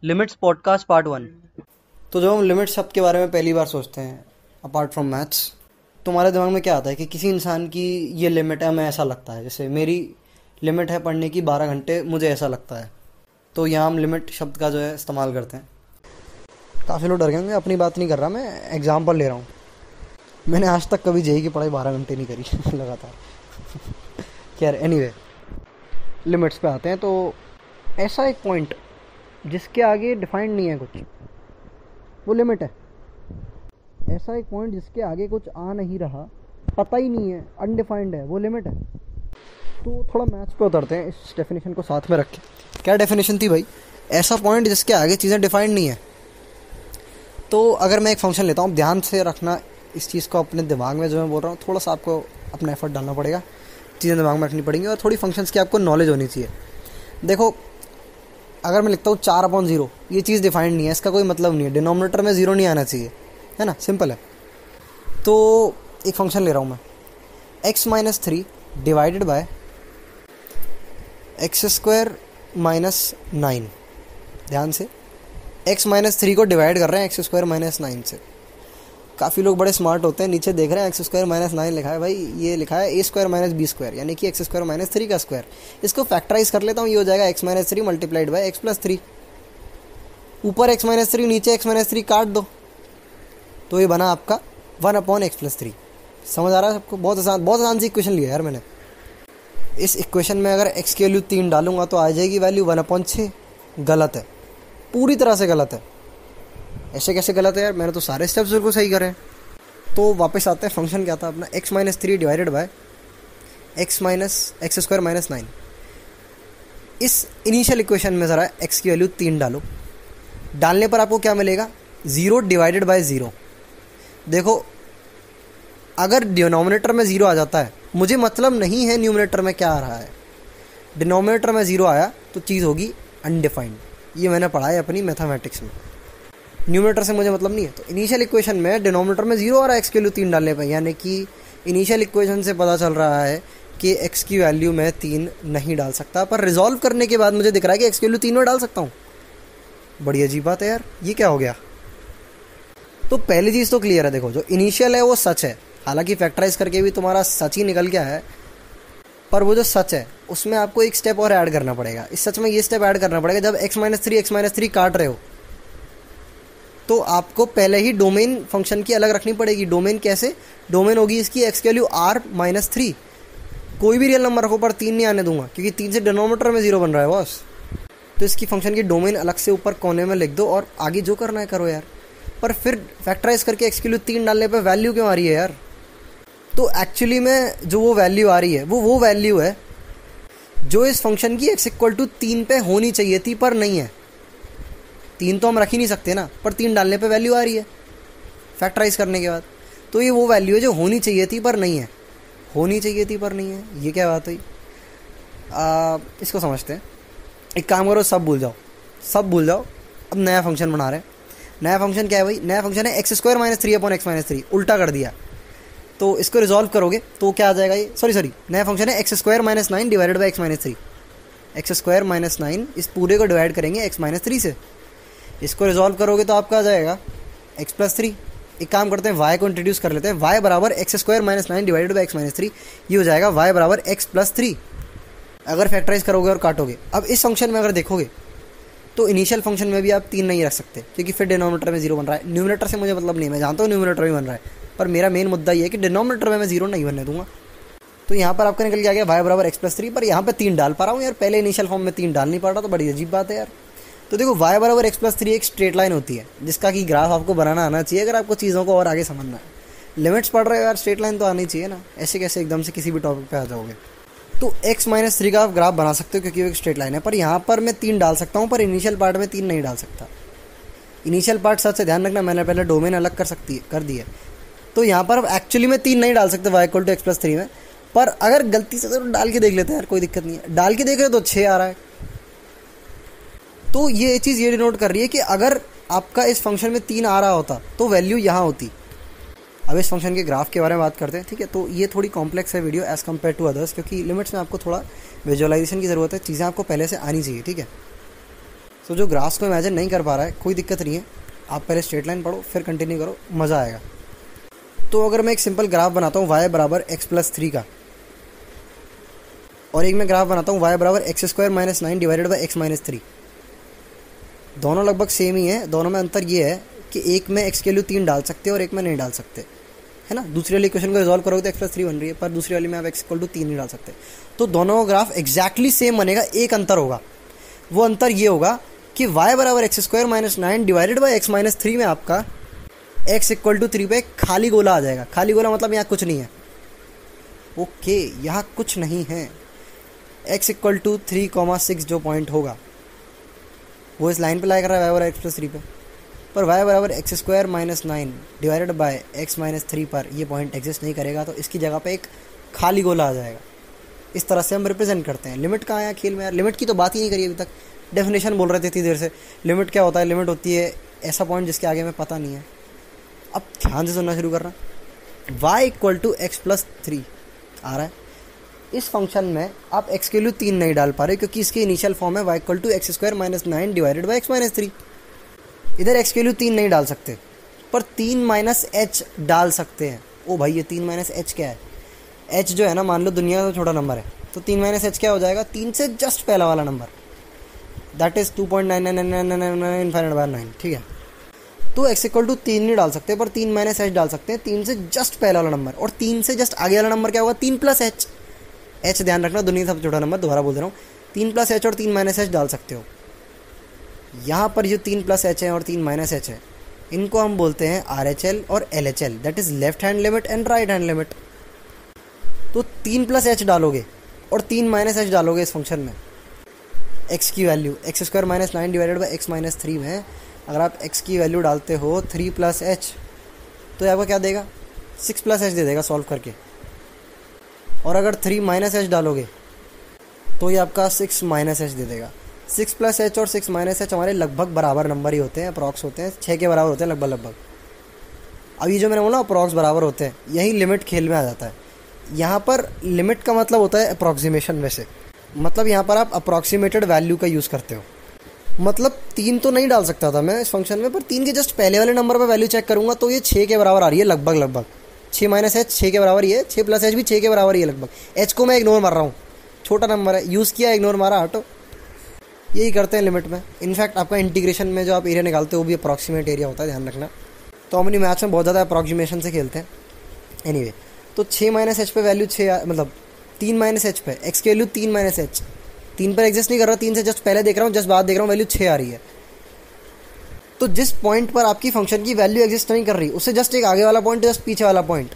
Limits podcast part 1। तो जब हम लिमिट शब्द के बारे में पहली बार सोचते हैं अपार्ट फ्रॉम मैथ्स, तुम्हारे दिमाग में क्या आता है कि किसी इंसान की ये लिमिट है, हमें ऐसा लगता है। जैसे मेरी लिमिट है पढ़ने की 12 घंटे, मुझे ऐसा लगता है। तो यहाँ हम लिमिट शब्द का जो है इस्तेमाल करते हैं। काफ़ी लोग डर गए, मैं अपनी बात नहीं कर रहा, मैं एग्जाम्पल ले रहा हूँ। मैंने आज तक कभी जेई की पढ़ाई 12 घंटे नहीं करी लगातार। खैर एनीवे, लिमिट्स पे आते हैं। तो ऐसा एक पॉइंट जिसके आगे डिफाइंड नहीं है कुछ, वो लिमिट है। ऐसा एक पॉइंट जिसके आगे कुछ आ नहीं रहा, पता ही नहीं है, अनडिफाइंड है, वो लिमिट है। तो थोड़ा मैथ्स पे उतरते हैं, इस डेफिनेशन को साथ में रख के। क्या डेफिनेशन थी भाई? ऐसा पॉइंट जिसके आगे चीज़ें डिफाइंड नहीं है। तो अगर मैं एक फंक्शन लेता हूँ, ध्यान से रखना इस चीज़ को अपने दिमाग में, जो मैं बोल रहा हूँ थोड़ा सा आपको अपना एफर्ट डालना पड़ेगा, चीज़ें दिमाग में रखनी पड़ेंगी और थोड़ी फंक्शंस की आपको नॉलेज होनी चाहिए। देखो, अगर मैं लिखता हूँ 4/0, ये चीज़ डिफाइंड नहीं है, इसका कोई मतलब नहीं है, डिनोमिनेटर में 0 नहीं आना चाहिए, है ना, सिंपल है। तो एक फंक्शन ले रहा हूँ मैं, x-3 डिवाइडेड बाय x² - 9। ध्यान से, x-3 को डिवाइड कर रहे हैं x² - 9 से। काफ़ी लोग बड़े स्मार्ट होते हैं, नीचे देख रहे हैं x² - 9 लिखा है, भाई ये लिखा है a² - b², यानी कि x² - 3 का स्क्वायर। इसको फैक्टराइज कर लेता हूँ, ये हो जाएगा x-3 मल्टीप्लाइड बाय x+3। ऊपर x-3, नीचे x-3 काट दो, तो ये बना आपका 1/x+3। समझ आ रहा है सबको? बहुत आसान सी इक्वेशन लिया यार मैंने। इस इक्वेशन में अगर x की वैल्यू 3 डालूंगा तो आ जाएगी वैल्यू 1/6। गलत है, पूरी तरह से गलत है। ऐसे कैसे गलत है यार? मैंने तो सारे स्टेप्स बिल्कुल सही करे। तो वापस आते हैं, फंक्शन क्या था अपना, x-3 डिवाइडेड बाय x² - 9। इस इनिशियल इक्वेशन में ज़रा x की वैल्यू 3 डालो, डालने पर आपको क्या मिलेगा? 0 डिवाइडेड बाय 0। देखो, अगर डिनोमिनेटर में 0 आ जाता है, मुझे मतलब नहीं है न्यूमिनेटर में क्या आ रहा है, डिनोमिनेटर में 0 आया तो चीज़ होगी अनडिफाइंड। ये मैंने पढ़ा है अपनी मैथमेटिक्स में। न्यूमिनेटर से मुझे मतलब नहीं है। तो इनिशियल इक्वेशन में डिनोमिनेटर में 0 आ रहा है x की वैल्यू 3 डालने पर, यानी कि इनिशियल इक्वेशन से पता चल रहा है कि x की वैल्यू मैं 3 नहीं डाल सकता, पर रिजॉल्व करने के बाद मुझे दिख रहा है कि x की वैल्यू 3 में डाल सकता हूँ। बड़ी अजीब बात है यार, ये क्या हो गया? तो पहली चीज़ तो क्लियर है। देखो, जो इनिशियल है वो सच है, हालांकि फैक्टराइज करके भी तुम्हारा सच ही निकल गया है, पर वो जो सच है उसमें आपको एक स्टेप और ऐड करना पड़ेगा। इस सच में ये स्टेप ऐड करना पड़ेगा, जब x-3 काट रहे हो तो आपको पहले ही डोमेन फंक्शन की अलग रखनी पड़ेगी। डोमेन कैसे? डोमेन होगी इसकी x की वैल्यू r-3। कोई भी रियल नंबर रखो, पर 3 नहीं आने दूंगा, क्योंकि 3 से डिनोमिनेटर में 0 बन रहा है बॉस। तो इसकी फंक्शन की डोमेन अलग से ऊपर कोने में लिख दो और आगे जो करना है करो यार। पर फिर फैक्टराइज करके x की वैल्यू 3 डालने पर वैल्यू क्यों आ रही है यार? तो एक्चुअली में जो वो वैल्यू आ रही है वो वैल्यू है जो इस फंक्शन की x=3 पे होनी चाहिए थी, पर नहीं है। 3 तो हम रख ही नहीं सकते ना, पर 3 डालने पे वैल्यू आ रही है फैक्टराइज करने के बाद। तो ये वो वैल्यू है जो होनी चाहिए थी पर नहीं है। होनी चाहिए थी पर नहीं है, ये क्या बात हुई? इसको समझते हैं। एक काम करो, सब भूल जाओ, सब भूल जाओ। अब नया फंक्शन बना रहे हैं। नया फंक्शन क्या है भाई? नया फंक्शन है x² - 3/x-3। उल्टा कर दिया। तो इसको रिजॉल्व करोगे तो क्या आ जाएगा ये? सॉरी, नया फंक्शन है x² - 9 divided by x-3। x² - 9, इस पूरे को डिवाइड करेंगे x-3 से। इसको रिजॉल्व करोगे तो आपका आ जाएगा x+3। एक काम करते हैं, y को इंट्रोड्यूस कर लेते हैं। y बराबर x² - 9 डिवाइडेड बाई x-3, ये हो जाएगा y बराबर x+3। अगर फैक्टराइज करोगे और काटोगे, अब इस फंक्शन में अगर देखोगे तो इनिशियल फंक्शन में भी आप 3 नहीं रख सकते, क्योंकि फिर डिनोमिनेटर में 0 बन रहा है। न्यूमिनेटर से मुझे मतलब नहीं, मैं जानता हूँ न्यूमिनेटर भी बन रहा है, पर मेरा मेन मुद्दा ये है कि डिनोमिनेटर में मैं 0 नहीं बनने दूंगा। तो यहाँ पर आपका निकल के आ गया y बराबर x+3, पर यहाँ पे 3 डाल पा रहा हूँ यार, पहले इनिशियल फॉर्म में 3 डाल नहीं पा रहा, तो बड़ी अजीब बात है यार। तो देखो, y बराबर x+3 एक स्ट्रेट लाइन होती है, जिसका कि ग्राफ आपको बनाना आना चाहिए अगर आपको चीज़ों को और आगे समझना है। लिमिट्स पढ़ रहे हो यार, स्ट्रेट लाइन तो आनी चाहिए ना, ऐसे कैसे एकदम से किसी भी टॉपिक पे आ जाओगे? तो x-3 का आप ग्राफ बना सकते हो, क्योंकि वो एक स्ट्रेट लाइन है, पर यहाँ पर मैं 3 डाल सकता हूँ, पर इनिशियल पार्ट में 3 नहीं डाल सकता। इनिशियल पार्ट सच से ध्यान रखना, मैंने पहले डोमेन अलग कर दी है। तो यहाँ पर अब एक्चुअली में 3 नहीं डाल सकते y=x+3 में, पर अगर गलती से तो डाल के देख लेते हैं यार, कोई दिक्कत नहीं है। डाल के देख रहे हो तो 6 आ रहा है। तो ये चीज़ ये डिनोट कर रही है कि अगर आपका इस फंक्शन में 3 आ रहा होता तो वैल्यू यहाँ होती। अब इस फंक्शन के ग्राफ के बारे में बात करते हैं, ठीक है? तो ये थोड़ी कॉम्प्लेक्स है video as compare to others, क्योंकि लिमिट्स में आपको थोड़ा विजुअलाइजेशन की ज़रूरत है, चीज़ें आपको पहले से आनी चाहिए, ठीक है? तो जो ग्राफ्स को इमेजिन नहीं कर पा रहा है कोई दिक्कत नहीं है, आप पहले स्ट्रेट लाइन पढ़ो फिर कंटिन्यू करो, मज़ा आएगा। तो अगर मैं एक सिंपल ग्राफ बनाता हूँ y बराबर x+3 का, और एक मैं ग्राफ बनाता हूँ y बराबर x² - 9 डिवाइडेड बाई x-3, दोनों लगभग सेम ही है। दोनों में अंतर ये है कि एक में x की वैल्यू 3 डाल सकते हो और एक में नहीं डाल सकते, है ना। दूसरी वाली इक्वेशन को रिजॉल्व करोगे तो x+3 बन रही है, पर दूसरी वाली में आप x=3 नहीं डाल सकते। तो दोनों ग्राफ एग्जैक्टली सेम बनेगा, एक अंतर होगा। वो अंतर ये होगा कि y बराबर x² - 9 डिवाइडेड बाई x-3 में आपका x=3 पे खाली गोला आ जाएगा। खाली गोला मतलब यहाँ कुछ नहीं है, ओके, यहाँ कुछ नहीं है। x=3,6 जो पॉइंट होगा वो इस लाइन पे लाई कर रहा है y बराबर x+3 पे, पर y बराबर x² - 9 डिवाइडेड बाय x-3 पर ये पॉइंट एग्जिस्ट नहीं करेगा, तो इसकी जगह पे एक खाली गोला आ जाएगा। इस तरह से हम रिप्रेजेंट करते हैं। लिमिट कहाँ है खेल में यार, लिमिट की तो बात ही नहीं करी अभी तक, डेफिनेशन बोल रहे थे इतनी देर से। लिमिट क्या होता है, लिमिट होती है ऐसा पॉइंट जिसके आगे में पता नहीं है। अब ध्यान से सुनना शुरू करना, y=x+3 आ रहा है। इस फंक्शन में आप x की वैल्यू 3 नहीं डाल पा रहे क्योंकि इसकी इनिशियल फॉर्म है y=x² - 9 डिवाइडेड बाई x-3। इधर x की वैल्यू 3 नहीं डाल सकते, पर 3 - h डाल सकते हैं। ओ भाई, ये 3 - h क्या है? h जो है ना, मान लो दुनिया का छोटा नंबर है, तो 3 - h क्या हो जाएगा? 3 से जस्ट पहला वाला नंबर, दैट इज़ 2.99999 ठीक है। तो x=3 नहीं डाल सकते, पर 3 - h डाल सकते हैं, 3 से जस्ट पहला वाला नंबर। और 3 से जस्ट आगे वाला नंबर क्या होगा? 3 + h। h ध्यान रखना, दुनिया का सबसे छोटा नंबर, दोबारा बोल दे रहा हूँ। 3 + h और 3 - h डाल सकते हो। यहाँ पर जो 3 + h है और 3 - h है, इनको हम बोलते हैं RHL और LHL, that is left hand limit and right hand limit. तो 3 + h डालोगे और 3 - h डालोगे इस फंक्शन में, x की value x² - 9 divided by x-3 में अगर आप x की वैल्यू डालते हो 3 + h, तो आपको क्या देगा? 6 + h दे देगा सॉल्व करके। और अगर 3 - h डालोगे तो ये आपका 6 - h दे देगा। 6 + h और 6 - h हमारे लगभग बराबर नंबर ही होते हैं, अप्रॉक्स होते हैं, 6 के बराबर होते हैं लगभग। अब ये जो मैंने बोला अप्रॉक्स बराबर होते हैं, यही लिमिट खेल में आ जाता है। यहाँ पर लिमिट का मतलब होता है अप्रॉक्सीमेशन, वैसे मतलब यहाँ पर आप अप्रॉक्सीमेटेड वैल्यू का यूज़ करते हो। मतलब 3 तो नहीं डाल सकता था मैं इस फंक्शन में, पर 3 के जस्ट पहले वाले नंबर पर वैल्यू चेक करूँगा तो ये 6 के बराबर आ रही है लगभग। 6 - h 6 के बराबर ही है, 6 + h भी 6 के बराबर ही है लगभग। h को मैं इग्नोर मार रहा हूँ, छोटा नंबर है, यूज़ किया, इग्नोर मारा, हटो। यही करते हैं लिमिट में। इनफैक्ट आपका इंटीग्रेशन में जो आप एरिया निकालते हो वो भी अप्रॉक्सीमेट एरिया होता है, ध्यान रखना। तो हम अपनी मैथ्स में बहुत ज़्यादा अप्रॉक्सीमेशन से खेलते हैं। एनीवे, तो 6 - h पे वैल्यू 6, मतलब 3 - h पे x की वैल्यू 3 - h, 3 पर एग्जिस्ट नहीं कर रहा, 3 से जस्ट पहले देख रहा हूँ, जस्ट बाद देख रहा हूँ, वैल्यू 6 आ रही है। तो जिस पॉइंट पर आपकी फंक्शन की वैल्यू एग्जिस्ट नहीं कर रही, उससे जस्ट एक आगे वाला पॉइंट, जस्ट पीछे वाला पॉइंट,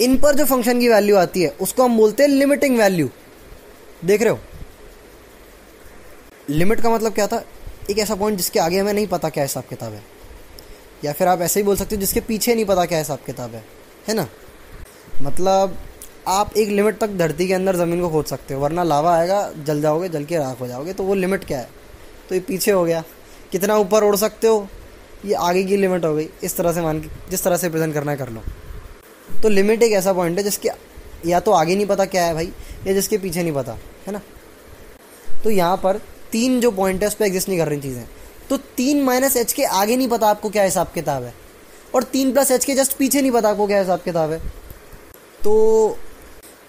इन पर जो फंक्शन की वैल्यू आती है उसको हम बोलते हैं लिमिटिंग वैल्यू। देख रहे हो, लिमिट का मतलब क्या था? एक ऐसा पॉइंट जिसके आगे हमें नहीं पता क्या हिसाब किताब है, या फिर आप ऐसे ही बोल सकते हो जिसके पीछे नहीं पता क्या हिसाब किताब है ना। मतलब आप एक लिमिट तक धरती के अंदर ज़मीन को खोद सकते हो, वरना लावा आएगा, जल जाओगे, जल के राख हो जाओगे। तो वो लिमिट क्या है? तो ये पीछे हो गया। कितना ऊपर उड़ सकते हो, ये आगे की लिमिट हो गई। इस तरह से मान के जिस तरह से प्रेजेंट करना है कर लो। तो लिमिट एक ऐसा पॉइंट है जिसके या तो आगे नहीं पता क्या है भाई, या जिसके पीछे नहीं पता, है ना। तो यहाँ पर 3 जो पॉइंट है उस पर एग्जिस्ट नहीं कर रही चीज़ें। तो 3 - h के आगे नहीं पता आपको क्या हिसाब किताब है, और 3 + h के जस्ट पीछे नहीं पता आपको क्या हिसाब किताब है। तो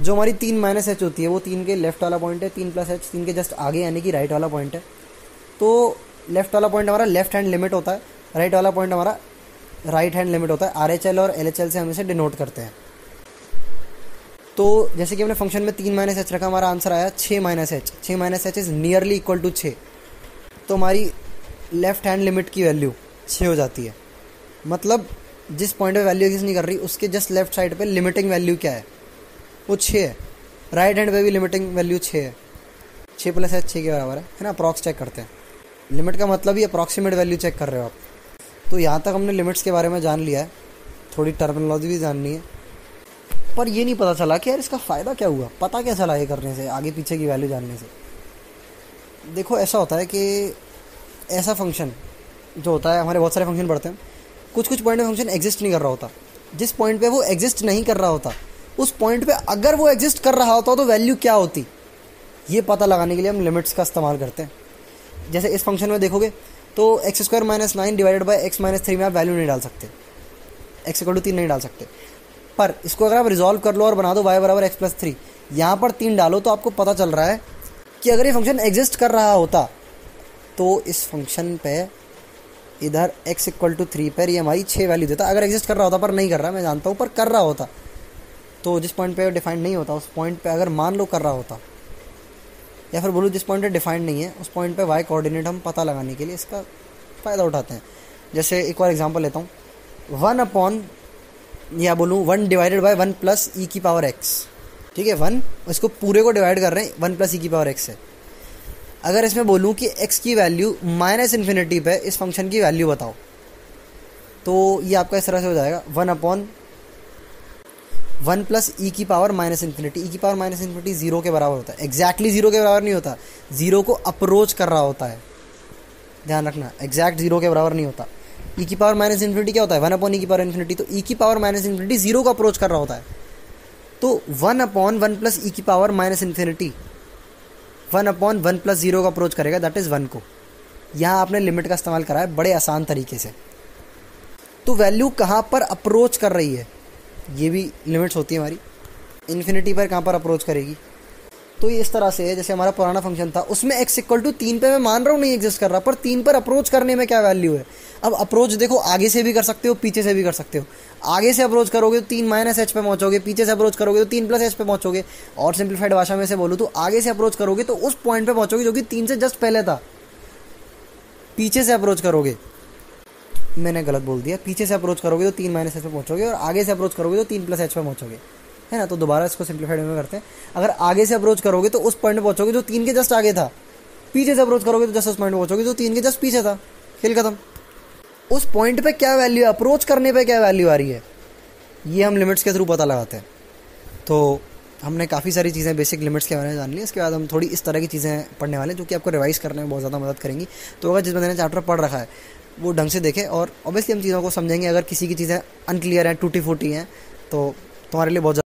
जो हमारी 3 - h होती है वो 3 के लेफ्ट वाला पॉइंट है, 3 + h 3 के जस्ट आगे यानी कि राइट वाला पॉइंट है। तो लेफ्ट वाला पॉइंट हमारा लेफ्ट हैंड लिमिट होता है, राइट वाला पॉइंट हमारा राइट हैंड लिमिट होता है। RHL और LHL से हम इसे डिनोट करते हैं। तो जैसे कि हमने फंक्शन में 3 - h रखा, हमारा आंसर आया 6 - h। 6 - h is nearly equal to 6। तो हमारी लेफ्ट हैंड लिमिट की वैल्यू 6 हो जाती है। मतलब जिस पॉइंट पे वैल्यू एग्जिस्ट नहीं कर रही उसके जस्ट लेफ्ट साइड पे लिमिटिंग वैल्यू क्या है? वो 6 है। राइट हैंड पे भी लिमिटिंग वैल्यू 6 है। 6 + h 6 के बराबर है ना। अप्रॉक्स चेक करते हैं। लिमिट का मतलब ही अप्रॉक्सीमेट वैल्यू चेक कर रहे हो आप। तो यहाँ तक हमने लिमिट्स के बारे में जान लिया है, थोड़ी टर्मिनोलॉजी भी जाननी है, पर ये नहीं पता चला कि यार इसका फ़ायदा क्या हुआ, पता क्या चला ये करने से, आगे पीछे की वैल्यू जानने से। देखो ऐसा होता है कि ऐसा फंक्शन जो होता है, हमारे बहुत सारे फंक्शन पढ़ते हैं, कुछ कुछ पॉइंट पे फंक्शन एग्जिस्ट नहीं कर रहा होता। जिस पॉइंट पे वो एग्जिस्ट नहीं कर रहा होता, उस पॉइंट पे अगर वो एग्जिस्ट कर रहा होता तो वैल्यू क्या होती, ये पता लगाने के लिए हम लिमिट्स का इस्तेमाल करते हैं। जैसे इस फंक्शन में देखोगे तो x square minus 9 divided by x minus 3 में आप वैल्यू नहीं डाल सकते, एक्स इक्वल टू 3 नहीं डाल सकते। पर इसको अगर आप रिजॉल्व कर लो और बना दो y बराबर एक्स प्लस 3, यहाँ पर 3 डालो तो आपको पता चल रहा है कि अगर ये फंक्शन एग्जिस्ट कर रहा होता तो इस फंक्शन पे इधर x इक्वल टू 3 पर ये हमारी 6 वैल्यू देता। अगर एग्जिस्ट कर रहा होता, पर नहीं कर रहा, मैं जानता हूँ, पर कर रहा होता तो जिस पॉइंट पे डिफाइंड नहीं होता उस पॉइंट पे अगर मान लो कर रहा होता, या फिर बोलूँ जिस पॉइंट पे डिफाइंड नहीं है उस पॉइंट पे y कोऑर्डिनेट हम पता लगाने के लिए इसका फ़ायदा उठाते हैं। जैसे एक और एग्जांपल लेता हूँ, 1 अपॉन या बोलूँ 1 डिवाइडेड बाय 1 प्लस ई की पावर x, ठीक है, 1 इसको पूरे को डिवाइड कर रहे हैं 1 प्लस ई की पावर x से। अगर इसमें बोलूँ कि x की वैल्यू माइनस इन्फिनिटी पे इस फंक्शन की वैल्यू बताओ, तो ये आपका इस तरह से हो जाएगा 1 अपॉन 1 प्लस ई की पावर माइनस इन्फिनिटी। ई की पावर माइनस इन्फिनिटी 0 के बराबर होता है, एग्जैक्टली 0 के बराबर नहीं होता, 0 को अप्रोच कर रहा होता है, ध्यान रखना, एग्जैक्ट 0 के बराबर नहीं होता। ई की पावर माइनस इन्फिनिटी क्या होता है, 1 अपॉन ई की पावर इन्फिनिटी, तो ई की पावर माइनस इन्फिनिटी 0 को अप्रोच कर रहा होता है, तो 1 अपॉन 1 प्लस ई की power minus infinity 1 upon 1 plus 0 का अप्रोच करेगा, दैट इज़ 1 को। यहाँ आपने लिमिट का इस्तेमाल करा है बड़े आसान तरीके से। तो वैल्यू कहाँ पर अप्रोच कर रही है, ये भी लिमिट्स होती है हमारी, इन्फिनिटी पर कहाँ पर अप्रोच करेगी। तो ये इस तरह से है, जैसे हमारा पुराना फंक्शन था उसमें x इक्वल टू 3 पे मैं मान रहा हूँ नहीं एग्जिस्ट कर रहा, पर 3 पर अप्रोच करने में क्या वैल्यू है। अब अप्रोच देखो, आगे से भी कर सकते हो, पीछे से भी कर सकते हो। आगे से अप्रोच करोगे तो 3 माइनस एच पे पहुँचोगे, पीछे से अप्रोच करोगे तो 3 प्लस एच पे पहुँचोगे। और सिंप्लीफाइड भाषा में से बोलूँ तो आगे से अप्रोच करोगे तो उस पॉइंट पे पहुँचोगे जो कि 3 से जस्ट पहले था। पीछे से अप्रोच करोगे, मैंने गलत बोल दिया, पीछे से अप्रोच करोगे तो 3 माइनस एच पे पहुँचोगे, और आगे से अप्रोच करोगे तो 3 प्लस एच पे पहुँचोगे, है ना। तो दोबारा इसको सिंप्लीफाइड में करते हैं। अगर आगे से अप्रोच करोगे तो उस पॉइंट पे पहुँचोगे जो 3 के जस्ट आगे था, पीछे से अप्रोच करोगे तो जस्ट उस पॉइंट पे पहुँचोगे जो 3 के जस्ट पीछे था, खेल खत्म। उस पॉइंट पे क्या वैल्यू है, अप्रोच करने पे क्या वैल्यू आ रही है, ये हम लिमिट्स के थ्रू पता लगाते हैं। तो हमने काफ़ी सारी चीज़ें बेसिक लिमिट्स के बारे में जान ली। इसके बाद हम थोड़ी इस तरह की चीज़ें पढ़ने वाले हैं जो कि आपको रिवाइज़ करने में बहुत ज़्यादा मदद करेंगी। तो अगर जिस बंदे ने चैप्टर पढ़ रखा है वो ढंग से देखे, और ऑब्वियसली हम चीज़ों को समझेंगे। अगर किसी की चीज़ें अनक्लियर हैं, टूटी फूटी हैं, तो तुम्हारे लिए बहुत